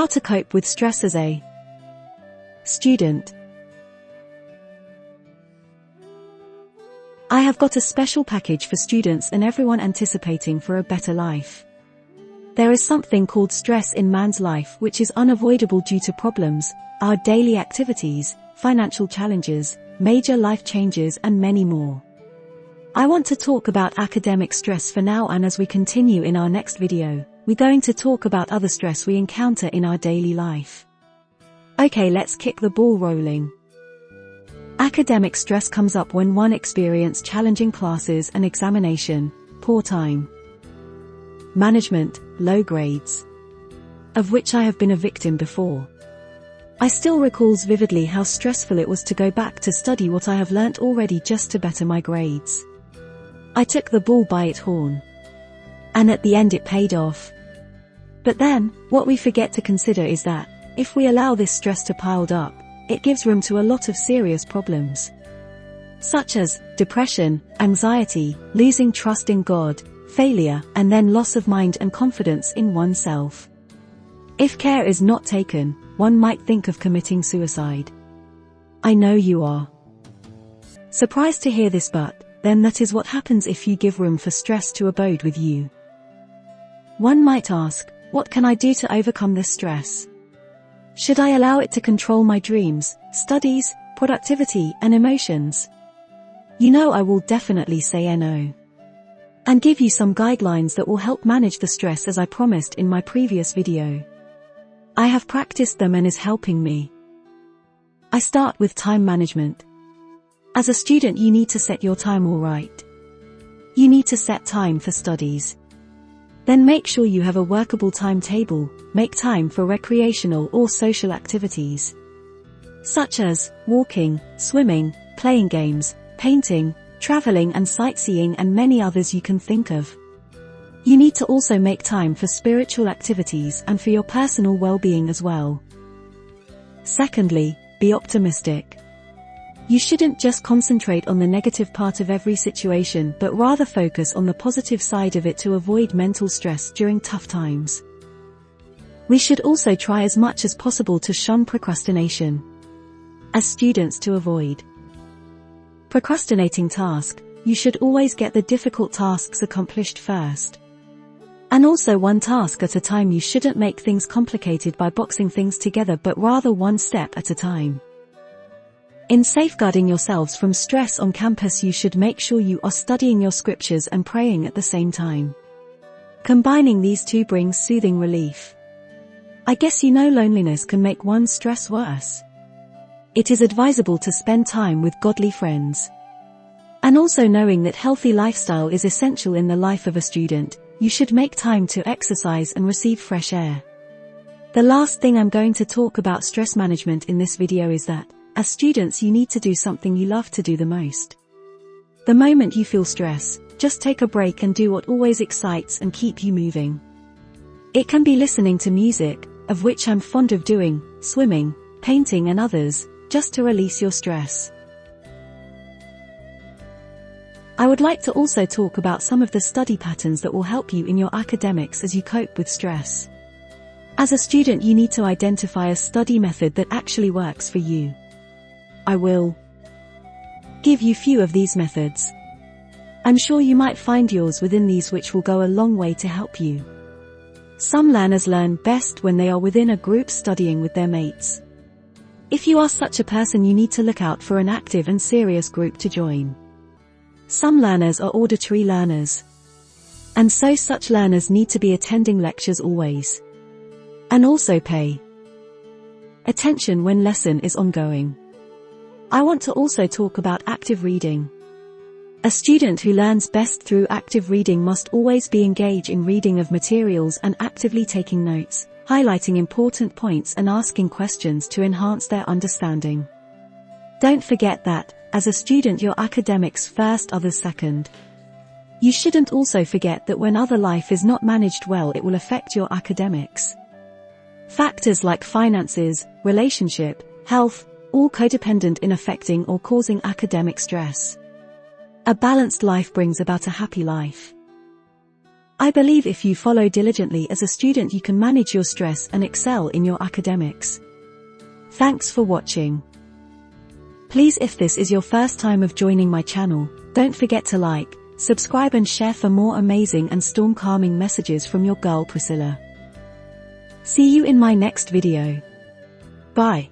How to cope with stress as a student. I have got a special package for students and everyone anticipating for a better life. There is something called stress in man's life which is unavoidable due to problems, our daily activities, financial challenges, major life changes and many more. I want to talk about academic stress for now, and as we continue in our next video, we're going to talk about other stress we encounter in our daily life. Okay, let's kick the ball rolling. Academic stress comes up when one experiences challenging classes and examination, poor time management, low grades, of which I have been a victim before. I still recalls vividly how stressful it was to go back to study what I have learnt already just to better my grades. I took the bull by its horn. And at the end it paid off. But then, what we forget to consider is that, if we allow this stress to pile up, it gives room to a lot of serious problems, such as depression, anxiety, losing trust in God, failure, and then loss of mind and confidence in oneself. If care is not taken, one might think of committing suicide. I know you are surprised to hear this, but then that is what happens if you give room for stress to abode with you. One might ask, what can I do to overcome this stress? Should I allow it to control my dreams, studies, productivity, and emotions? You know, I will definitely say no. And give you some guidelines that will help manage the stress as I promised in my previous video. I have practiced them and is helping me. I start with time management. As a student, you need to set your time all right. You need to set time for studies. Then make sure you have a workable timetable. Make time for recreational or social activities, such as walking, swimming, playing games, painting, traveling and sightseeing, and many others you can think of. You need to also make time for spiritual activities and for your personal well-being as well. Secondly, be optimistic. You shouldn't just concentrate on the negative part of every situation, but rather focus on the positive side of it to avoid mental stress during tough times. We should also try as much as possible to shun procrastination. As students, to avoid procrastinating tasks, you should always get the difficult tasks accomplished first. And also one task at a time. You shouldn't make things complicated by boxing things together, but rather one step at a time. In safeguarding yourselves from stress on campus, you should make sure you are studying your scriptures and praying at the same time. Combining these two brings soothing relief. I guess you know loneliness can make one's stress worse. It is advisable to spend time with godly friends. And also, knowing that healthy lifestyle is essential in the life of a student, you should make time to exercise and receive fresh air. The last thing I'm going to talk about stress management in this video is that, as students, you need to do something you love to do the most. The moment you feel stress, just take a break and do what always excites and keep you moving. It can be listening to music, of which I'm fond of doing, swimming, painting and others, just to release your stress. I would like to also talk about some of the study patterns that will help you in your academics as you cope with stress. As a student, you need to identify a study method that actually works for you. I will give you few of these methods. I'm sure you might find yours within these, which will go a long way to help you. Some learners learn best when they are within a group studying with their mates. If you are such a person, you need to look out for an active and serious group to join. Some learners are auditory learners, and so such learners need to be attending lectures always, and also pay attention when lesson is ongoing. I want to also talk about active reading. A student who learns best through active reading must always be engaged in reading of materials and actively taking notes, highlighting important points and asking questions to enhance their understanding. Don't forget that, as a student, your academics first, others second. You shouldn't also forget that when other life is not managed well, it will affect your academics. Factors like finances, relationship, health, all codependent in affecting or causing academic stress. A balanced life brings about a happy life. I believe if you follow diligently as a student you can manage your stress and excel in your academics. Thanks for watching. Please, if this is your first time of joining my channel, don't forget to like, subscribe and share for more amazing and storm-calming messages from your girl Priscilla. See you in my next video. Bye.